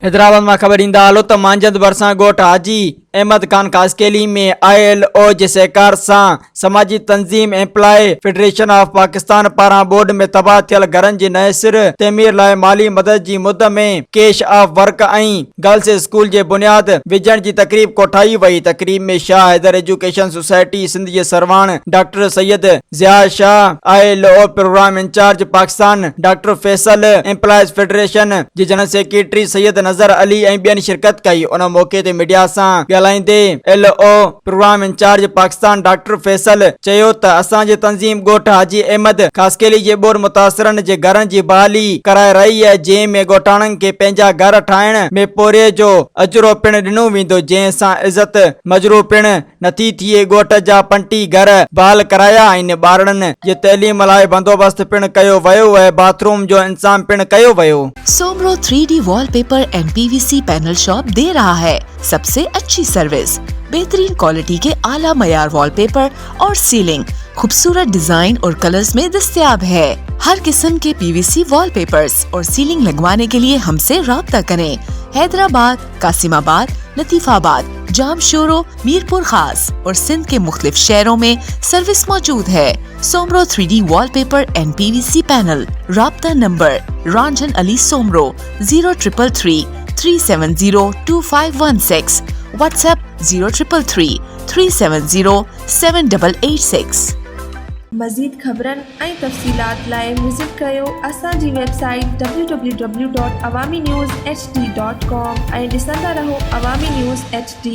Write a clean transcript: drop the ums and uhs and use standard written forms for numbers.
हैदराबाद में खबर ईंदा हलो त मांजंद भरिसां ॻोठ हाजी अहमद खान कासकेली में ILO जे सहकार सां समाजी तंज़ीम एम्प्लॉय फेडरेशन ऑफ पाकिस्तान पारां बोर्ड में तबाह थियल घरनि जी नए सिर तइमीर लाइ माली मदद जी मुद में कैश ऑफ वर्क ऐं गर्ल्स स्कूल जे बुनियाद विझण जी तकरीब कोठाई वई। तकरीब में शाह हैदर एजुकेशन सोसाइटी सिंध जे सरवाण doctor Syed Zia Shah, ILO programme in charge Pakistan doctor Faisal, employees federation जे जनरल सेक्रेटरी सैयद नज़र अली ऐं ॿियनि शिरकत कई। उन मौके ते मीडिया सां ॻाल्हाईंदे LO program in charge Pakistan doctor Faisal चयो त असांजे तंज़ीम ॻोठ हाजी अहमद कासकेली जे ॿोर मुतासिरनि जे घरनि जी बहाली कराए रही आहे, जंहिं में ॻोठाणनि खे पंहिंजा घर ठाहिण में पोरे जो अजरो पिणु ॾिनो वेंदो, जंहिं सां इज़त मजरू पिणु नथी थिए। ॻोठ जा 50 घर बहाल कराया आहिनि। ॿारनि जे तइलीम लाइ बंदोबस्त पिणु कयो वियो ऐं बाथरूम जो इंतजाम पिणु कयो वियो। Soomro 3D wallpaper and PVC panel shop दे रहा है सबसे अच्छी सर्विस, बेहतरीन क्वालिटी के आला मयार वॉलपेपर और सीलिंग खूबसूरत डिजाइन और कलर्स में दस्तयाब है। हर किस्म के PVC वॉलपेपर्स और सीलिंग लगवाने के लिए हमसे राब्ता करें। हैदराबाद, कासिमाबाद, लतीफाबाद, जामशोरो, मीरपुर खास और सिंध के मुख्तलिफ शहरों में सर्विस मौजूद है। Soomro 3D wallpaper and PVC panel. राब्ता नंबर रंजन अली सोमरो 0333 370 2516, व्हाट्सएप 0333 370 7886। मज़ीद ख़बरनि ऐं तफ़सीलात लाइ विज़िट कयो असांजी वेबसाइट www.awamiNewsHD.com ऐं ॾिसंदा रहो अवामी न्यूज़ HD।